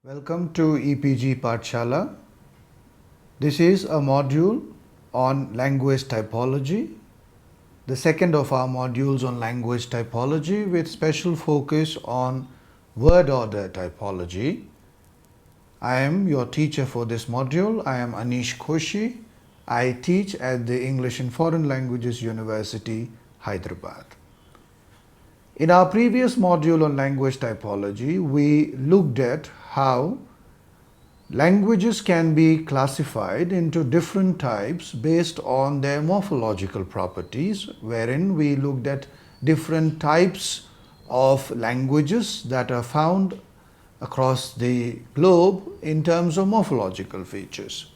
Welcome to EPG Pathshala. This is a module on language typology, the second of our modules on language typology with special focus on word order typology. I am your teacher for this module. I am Anish Koshi. I teach at the English and Foreign Languages University, Hyderabad. In our previous module on language typology, we looked at how languages can be classified into different types based on their morphological properties, wherein we looked at different types of languages that are found across the globe in terms of morphological features.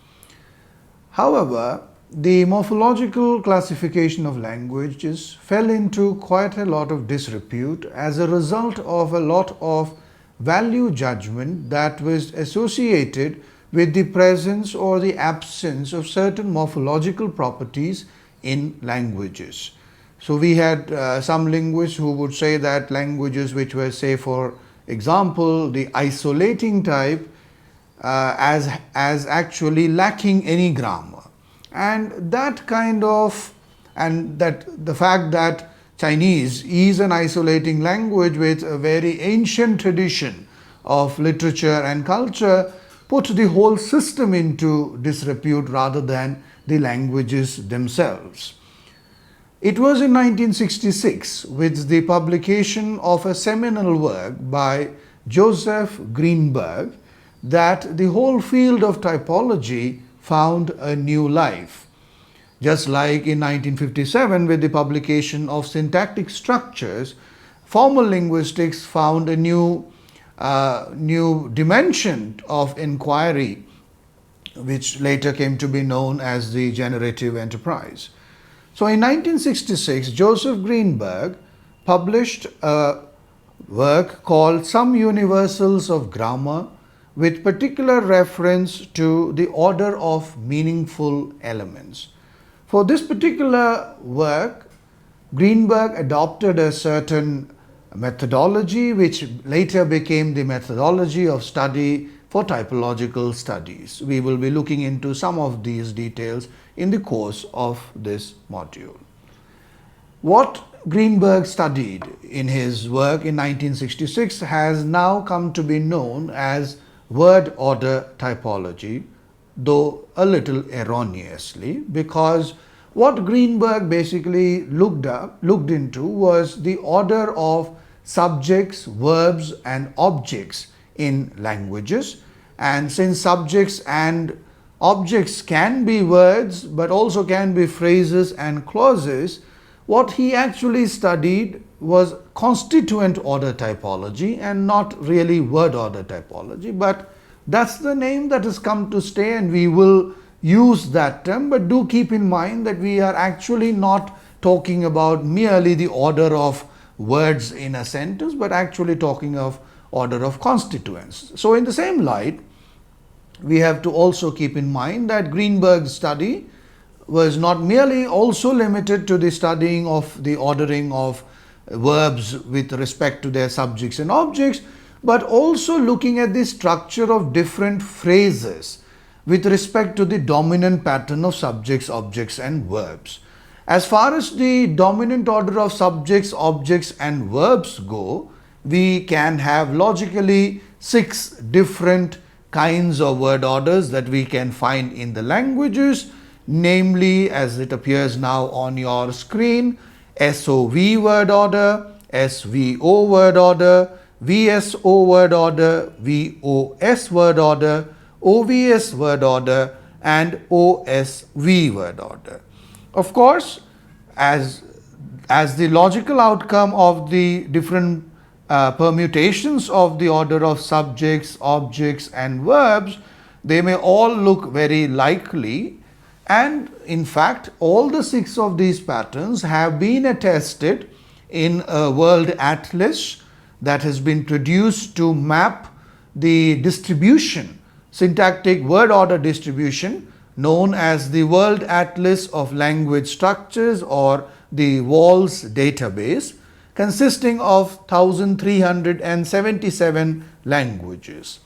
However, the morphological classification of languages fell into quite a lot of disrepute as a result of a lot of value judgment that was associated with the presence or the absence of certain morphological properties in languages. So we had some linguists who would say that languages which were, say for example, the isolating type as actually lacking any grammar. And that the fact that Chinese is an isolating language with a very ancient tradition of literature and culture put the whole system into disrepute rather than the languages themselves. It was in 1966 with the publication of a seminal work by Joseph Greenberg that the whole field of typology found a new life. Just like in 1957 with the publication of Syntactic Structures, formal linguistics found a new dimension of inquiry, which later came to be known as the generative enterprise. So in 1966, Joseph Greenberg published a work called Some Universals of Grammar, with particular reference to the order of meaningful elements. For this particular work, Greenberg adopted a certain methodology which later became the methodology of study for typological studies. We will be looking into some of these details in the course of this module. What Greenberg studied in his work in 1966 has now come to be known as word order typology, though a little erroneously, because what Greenberg basically looked into was the order of subjects, verbs and objects in languages. And since subjects and objects can be words but also can be phrases and clauses, what he actually studied was constituent order typology and not really word order typology. But that's the name that has come to stay, and we will use that term. But do keep in mind that we are actually not talking about merely the order of words in a sentence, but actually talking of order of constituents. So in the same light, we have to also keep in mind that Greenberg's study was not merely also limited to the studying of the ordering of verbs with respect to their subjects and objects, but also looking at the structure of different phrases with respect to the dominant pattern of subjects, objects and verbs. As far as the dominant order of subjects, objects and verbs go, we can have logically 6 different kinds of word orders that we can find in the languages, namely, as it appears now on your screen, SOV word order, SVO word order, VSO word order, VOS word order, OVS word order and OSV word order. Of course, as the logical outcome of the different permutations of the order of subjects, objects and verbs, they may all look very likely, and in fact all the 6 of these patterns have been attested in a world atlas that has been produced to map the distribution, syntactic word order distribution, known as the World Atlas of Language Structures or the WALS database, consisting of 1377 languages.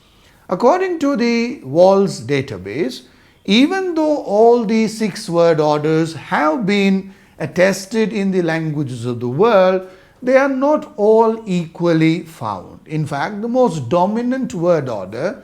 According to the WALS database, even though all these 6 word orders have been attested in the languages of the world, they are not all equally found. In fact, the most dominant word order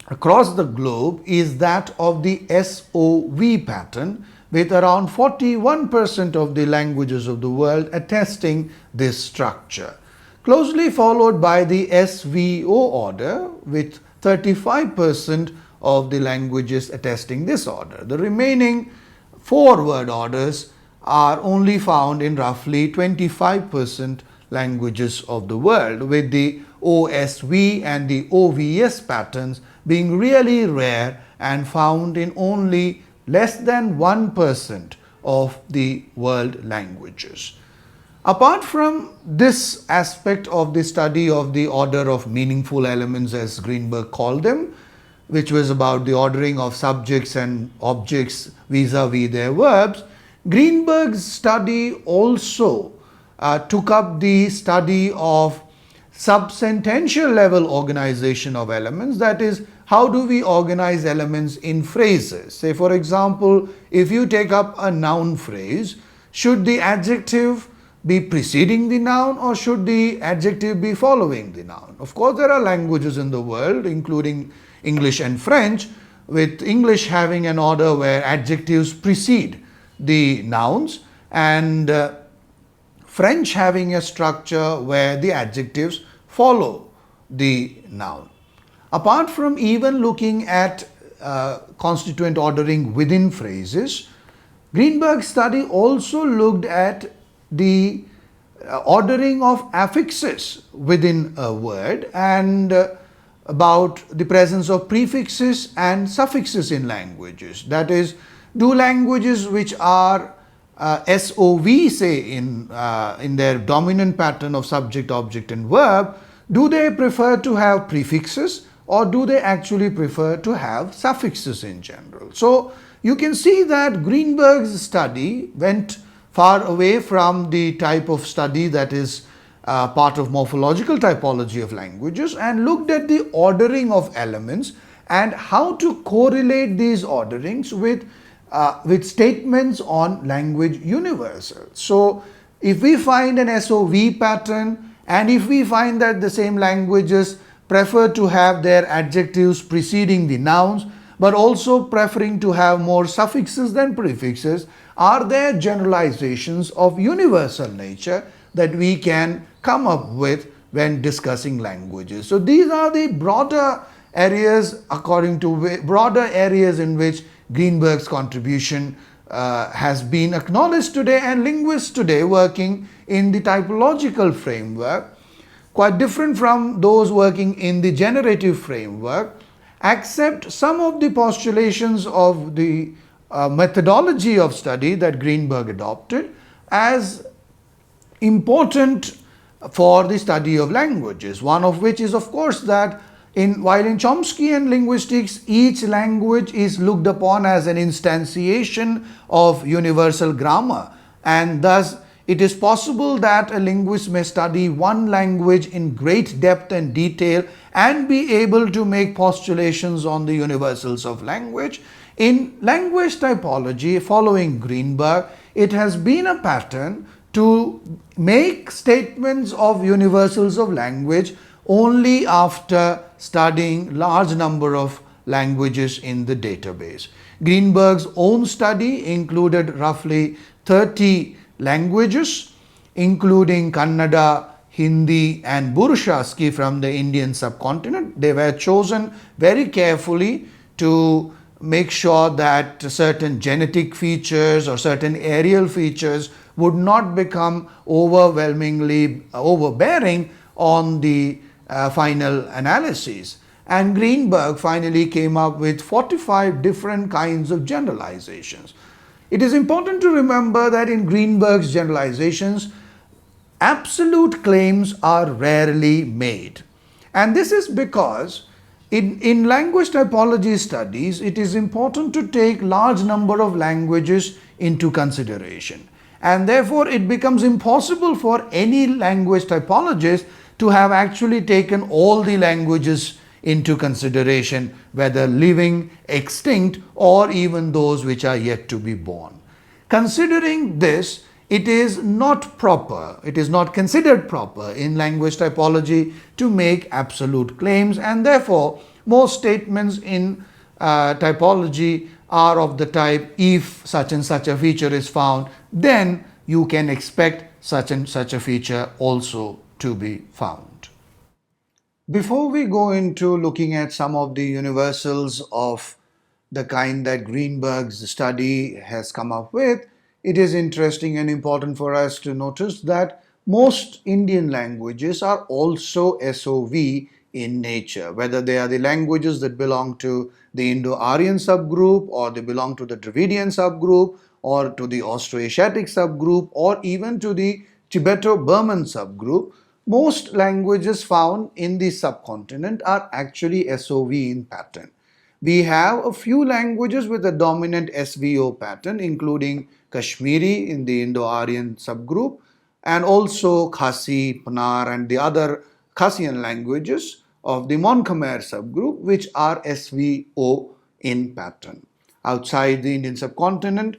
across the globe is that of the SOV pattern, with around 41% of the languages of the world attesting this structure, closely followed by the SVO order with 35% of the languages attesting this order. The remaining 4 word orders are only found in roughly 25% languages of the world, with the OSV and the OVS patterns being really rare and found in only less than 1% of the world languages. Apart from this aspect of the study of the order of meaningful elements, as Greenberg called them, which was about the ordering of subjects and objects vis-a-vis their verbs, Greenberg's study also took up the study of subsentential level organization of elements. That is, how do we organize elements in phrases? Say, for example, if you take up a noun phrase, should the adjective be preceding the noun or should the adjective be following the noun? Of course, there are languages in the world, including English and French, with English having an order where adjectives precede the nouns, and French having a structure where the adjectives follow the noun. Apart from even looking at constituent ordering within phrases, Greenberg's study also looked at the ordering of affixes within a word and about the presence of prefixes and suffixes in languages. That is, do languages which are SOV, say in their dominant pattern of subject, object and verb, do they prefer to have prefixes or do they actually prefer to have suffixes in general? So you can see that Greenberg's study went far away from the type of study that is part of morphological typology of languages and looked at the ordering of elements and how to correlate these orderings with statements on language universals. So if we find an SOV pattern and if we find that the same languages prefer to have their adjectives preceding the nouns but also preferring to have more suffixes than prefixes, are there generalizations of universal nature that we can come up with when discussing languages? So these are the broader areas in which Greenberg's contribution has been acknowledged today, and linguists today working in the typological framework, quite different from those working in the generative framework, accept some of the postulations of the methodology of study that Greenberg adopted as important for the study of languages. One of which is, of course, that while in Chomskyan linguistics, each language is looked upon as an instantiation of universal grammar, and thus it is possible that a linguist may study one language in great depth and detail and be able to make postulations on the universals of language. In language typology, following Greenberg, it has been a pattern to make statements of universals of language only after studying large number of languages in the database. Greenberg's own study included roughly 30 languages, including Kannada, Hindi and Burushaski from the Indian subcontinent. They were chosen very carefully to make sure that certain genetic features or certain areal features would not become overwhelmingly overbearing on the final analyses. And Greenberg finally came up with 45 different kinds of generalizations. It is important to remember that in Greenberg's generalizations, absolute claims are rarely made. And this is because in language typology studies, it is important to take large number of languages into consideration. And therefore, it becomes impossible for any language typologist to have actually taken all the languages into consideration, whether living, extinct, or even those which are yet to be born. Considering this, it is not proper, it is not considered proper in language typology to make absolute claims, and therefore most statements in typology are of the type, if such and such a feature is found, then you can expect such and such a feature also to be found. Before we go into looking at some of the universals of the kind that Greenberg's study has come up with, it is interesting and important for us to notice that most Indian languages are also SOV in nature, whether they are the languages that belong to the Indo-Aryan subgroup, or they belong to the Dravidian subgroup, or to the Austroasiatic subgroup, or even to the Tibeto-Burman subgroup. Most languages found in the subcontinent are actually SOV in pattern. We have a few languages with a dominant SVO pattern, including Kashmiri in the Indo-Aryan subgroup, and also Khasi, Panar, and the other Khasian languages of the Mon Khmer subgroup, which are SVO in pattern. Outside the Indian subcontinent,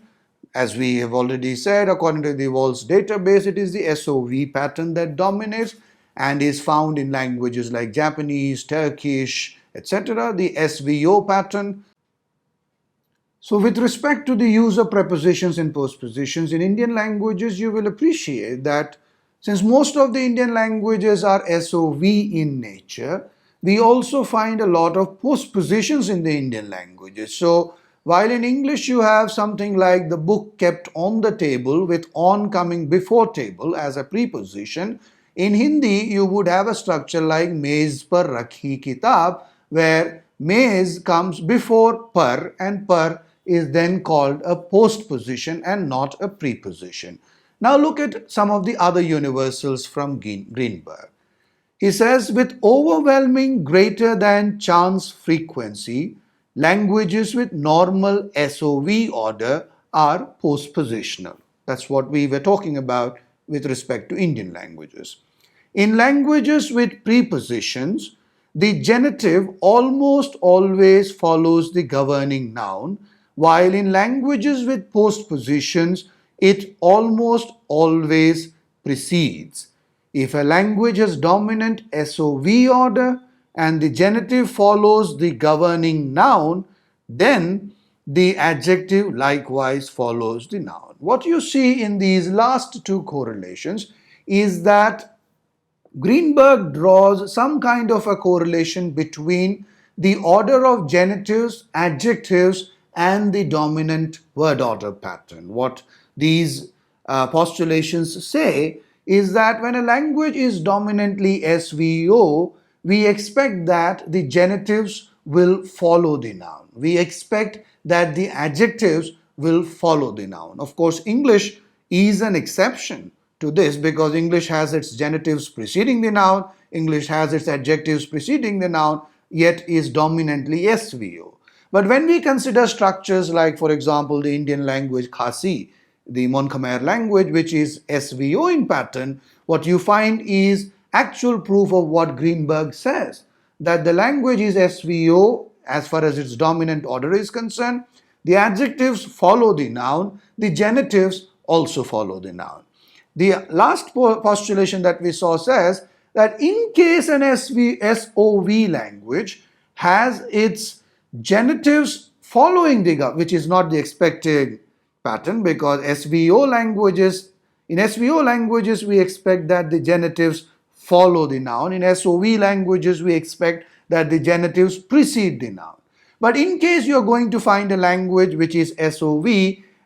as we have already said, according to the Walls database, it is the SOV pattern that dominates and is found in languages like Japanese, Turkish, etc., the SVO pattern. So with respect to the use of prepositions and postpositions in Indian languages, you will appreciate that since most of the Indian languages are SOV in nature, we also find a lot of postpositions in the Indian languages. So while in English you have something like the book kept on the table with on coming before table as a preposition, in Hindi you would have a structure like mez par rakhi kitab, where mez comes before par, and par is then called a postposition and not a preposition. Now look at some of the other universals from Greenberg. He says, with overwhelming greater than chance frequency, languages with normal SOV order are postpositional. That's what we were talking about with respect to Indian languages. In languages with prepositions, the genitive almost always follows the governing noun, while in languages with postpositions, it almost always precedes. If a language has dominant SOV order and the genitive follows the governing noun, then the adjective likewise follows the noun. What you see in these last two correlations is that Greenberg draws some kind of a correlation between the order of genitives, adjectives, and the dominant word order pattern. What these postulations say is that when a language is dominantly SVO, we expect that the genitives will follow the noun. We expect that the adjectives will follow the noun. Of course, English is an exception to this because English has its genitives preceding the noun, English has its adjectives preceding the noun, yet is dominantly SVO. But when we consider structures like, for example, the Indian language Khasi, the Mon Khmer language, which is SVO in pattern, what you find is actual proof of what Greenberg says, that the language is SVO as far as its dominant order is concerned. The adjectives follow the noun, the genitives also follow the noun. The last postulation that we saw says that in case an SOV language has its genitives following the which is not the expected pattern, because in SVO languages we expect that the genitives follow the noun. In SOV languages we expect that the genitives precede the noun. But in case you are going to find a language which is SOV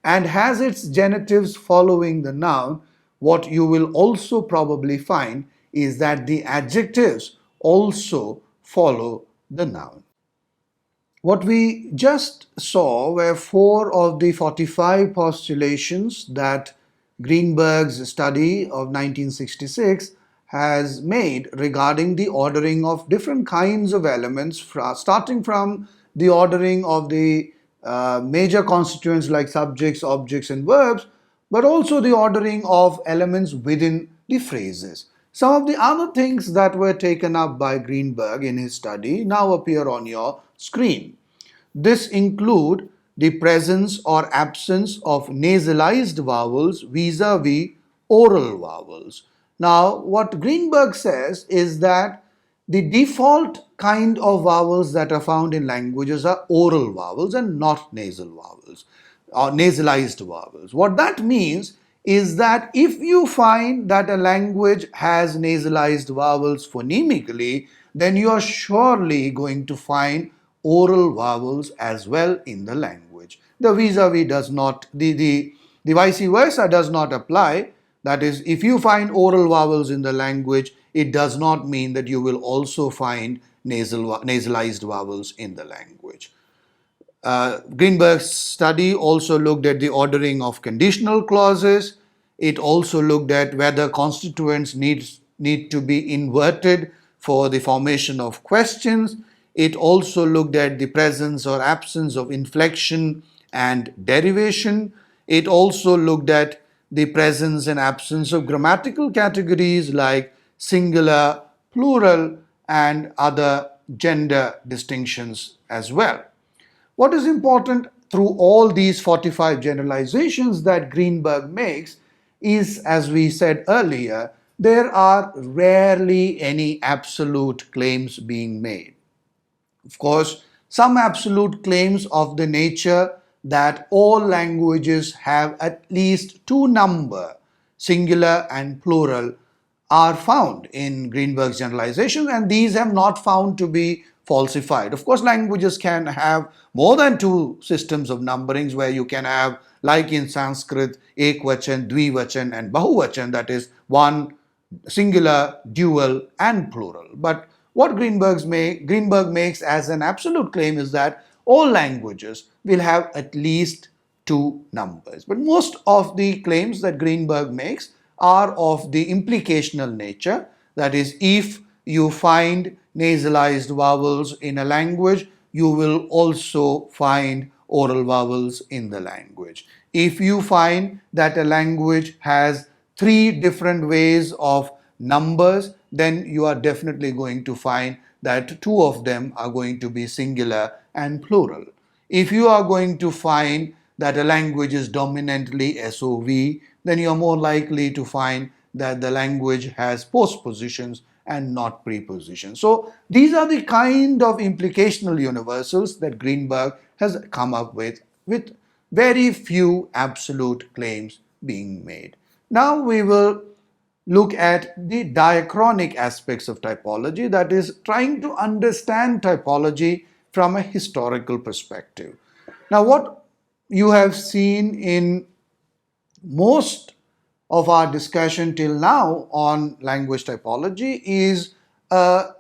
and has its genitives following the noun, what you will also probably find is that the adjectives also follow the noun. What we just saw were 4 of the 45 postulations that Greenberg's study of 1966 has made regarding the ordering of different kinds of elements, starting from the ordering of the major constituents like subjects, objects, and verbs, but also the ordering of elements within the phrases. Some of the other things that were taken up by Greenberg in his study now appear on your screen. This include the presence or absence of nasalized vowels vis-a-vis oral vowels. Now, what Greenberg says is that the default kind of vowels that are found in languages are oral vowels and not nasal vowels or nasalized vowels. What that means is that if you find that a language has nasalized vowels phonemically, then you are surely going to find oral vowels as well in the language. The vis-a-vis does not, the vice versa does not apply. That is, if you find oral vowels in the language, it does not mean that you will also find nasalized vowels in the language. Greenberg's study also looked at the ordering of conditional clauses. It also looked at whether constituents need to be inverted for the formation of questions. It also looked at the presence or absence of inflection and derivation. It also looked at the presence and absence of grammatical categories like singular, plural, and other gender distinctions as well. What is important through all these 45 generalizations that Greenberg makes is, as we said earlier, there are rarely any absolute claims being made. Of course, some absolute claims of the nature that all languages have at least two number, singular and plural, are found in Greenberg's generalizations, and these have not found to be falsified. Of course, languages can have more than two systems of numberings, where you can have, like in Sanskrit, ekvachan, dvivachan, and bahuvachan, that is one, singular, dual, and plural. But what Greenberg makes as an absolute claim is that all languages will have at least two numbers. But most of the claims that Greenberg makes are of the implicational nature. That is, if you find nasalized vowels in a language, you will also find oral vowels in the language. If you find that a language has three different ways of numbers, then you are definitely going to find that two of them are going to be singular and plural. If you are going to find that a language is dominantly SOV, then you are more likely to find that the language has postpositions and not prepositions. So these are the kind of implicational universals that Greenberg has come up with very few absolute claims being made. Now we will look at the diachronic aspects of typology, that is, trying to understand typology from a historical perspective. Now, what you have seen in most of our discussion till now on language typology is a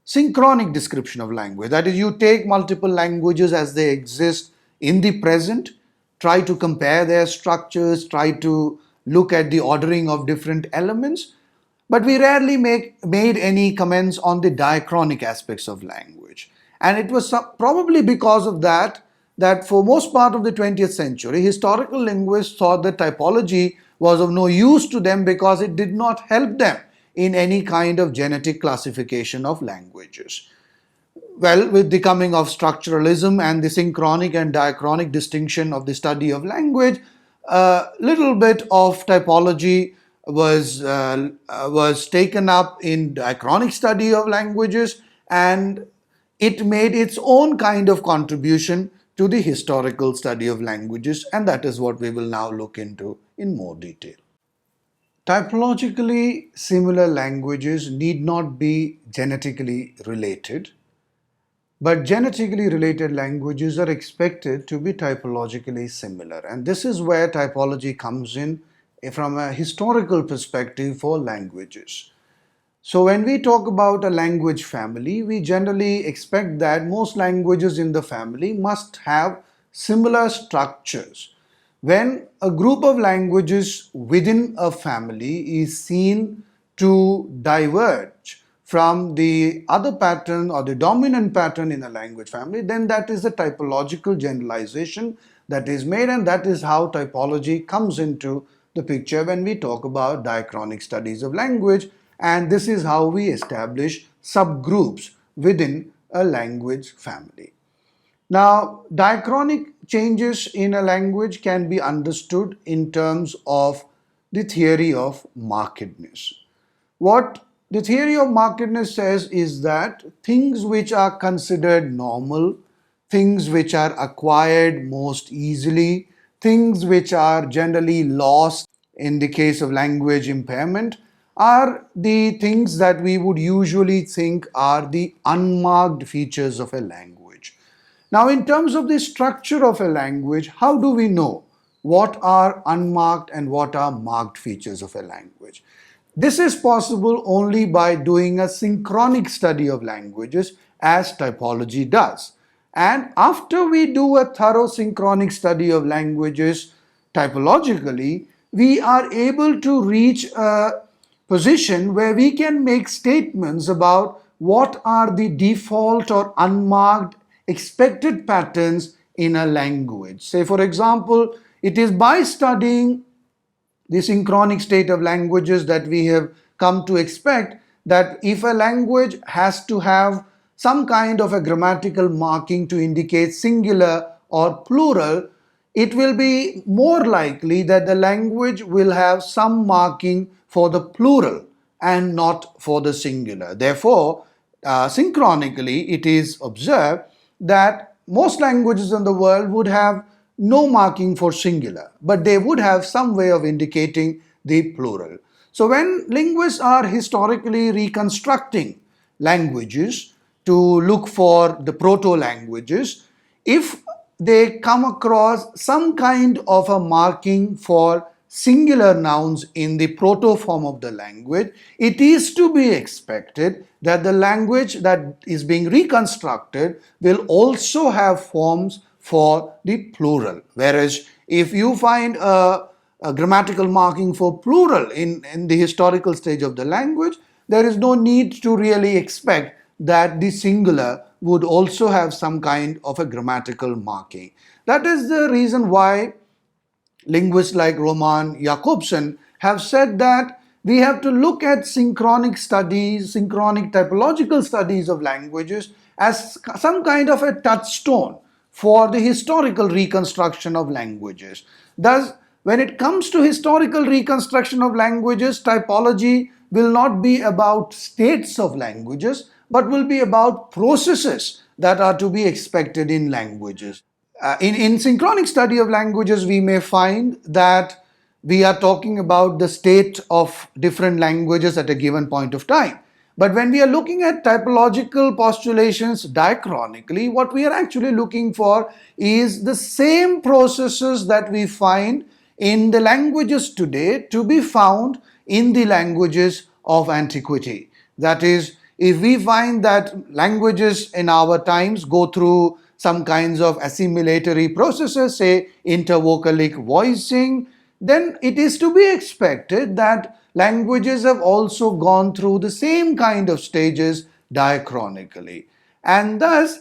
synchronic description of language. That is, you take multiple languages as they exist in the present, try to compare their structures, try to look at the ordering of different elements, but we rarely made any comments on the diachronic aspects of language. And it was probably because of that for most part of the 20th century, historical linguists thought that typology was of no use to them because it did not help them in any kind of genetic classification of languages. Well, with the coming of structuralism and the synchronic and diachronic distinction of the study of language, a little bit of typology was taken up in diachronic study of languages, and it made its own kind of contribution to the historical study of languages, and that is what we will now look into in more detail. Typologically similar languages need not be genetically related, but genetically related languages are expected to be typologically similar. And this is where typology comes in from a historical perspective for languages. So when we talk about a language family, we generally expect that most languages in the family must have similar structures. When a group of languages within a family is seen to diverge from the other pattern or the dominant pattern in a language family, then that is a typological generalization that is made, and that is how typology comes into the picture when we talk about diachronic studies of language. and this is how we establish subgroups within a language family. Now, diachronic changes in a language can be understood in terms of the theory of markedness. What the theory of markedness says is that things which are considered normal, things which are acquired most easily, things which are generally lost in the case of language impairment, are the things that we would usually think are the unmarked features of a language. Now, in terms of the structure of a language, how do we know what are unmarked and what are marked features of a language? This is possible only by doing a synchronic study of languages, as typology does. And after we do a thorough synchronic study of languages typologically, we are able to reach a position where we can make statements about what are the default or unmarked expected patterns in a language. Say, for example, it is by studying the synchronic state of languages that we have come to expect that if a language has to have some kind of a grammatical marking to indicate singular or plural, it will be more likely that the language will have some marking for the plural and not for the singular. Therefore, synchronically, it is observed that most languages in the world would have no marking for singular, but they would have some way of indicating the plural. So when linguists are historically reconstructing languages to look for the proto-languages, if they come across some kind of a marking for singular nouns in the proto form of the language, it is to be expected that the language that is being reconstructed will also have forms for the plural. Whereas if you find a grammatical marking for plural in the historical stage of the language, there is no need to really expect that the singular would also have some kind of a grammatical marking. That is the reason why linguists like Roman Jakobson have said that we have to look at synchronic studies, synchronic typological studies of languages as some kind of a touchstone for the historical reconstruction of languages. Thus, when it comes to historical reconstruction of languages, typology will not be about states of languages, but will be about processes that are to be expected in languages. In synchronic study of languages, we may find that we are talking about the state of different languages at a given point of time. But when we are looking at typological postulations diachronically, what we are actually looking for is the same processes that we find in the languages today to be found in the languages of antiquity. That is, if we find that languages in our times go through some kinds of assimilatory processes, say intervocalic voicing, then it is to be expected that languages have also gone through the same kind of stages diachronically. And thus,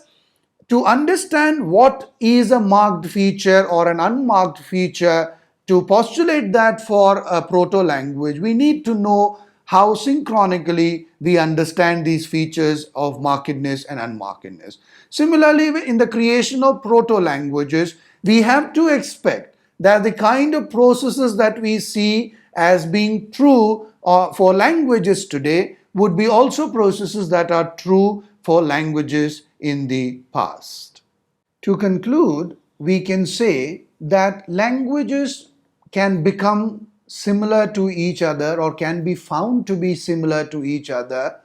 to understand what is a marked feature or an unmarked feature, to postulate that for a proto-language, we need to know how synchronically we understand these features of markedness and unmarkedness. Similarly, in the creation of proto-languages, we have to expect that the kind of processes that we see as being true for languages today would be also processes that are true for languages in the past. To conclude, we can say that languages can become similar to each other or can be found to be similar to each other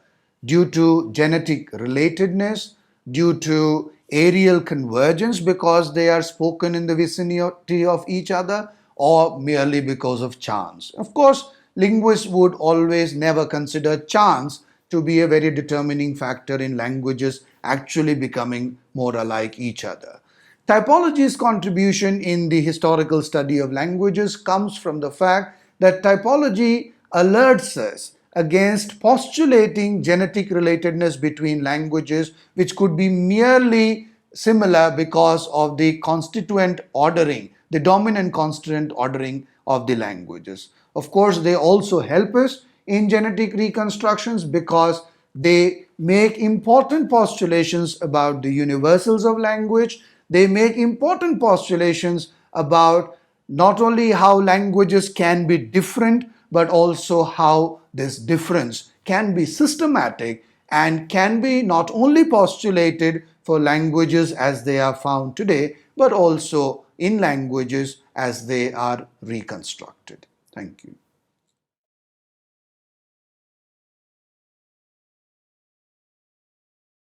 due to genetic relatedness, due to areal convergence because they are spoken in the vicinity of each other, or merely because of chance. Of course, linguists would always never consider chance to be a very determining factor in languages actually becoming more alike each other. Typology's contribution in the historical study of languages comes from the fact that typology alerts us against postulating genetic relatedness between languages, which could be merely similar because of the constituent ordering, the dominant constituent ordering of the languages. Of course, they also help us in genetic reconstructions because they make important postulations about the universals of language. They make important postulations about not only how languages can be different, but also how this difference can be systematic and can be not only postulated for languages as they are found today, but also in languages as they are reconstructed. Thank you.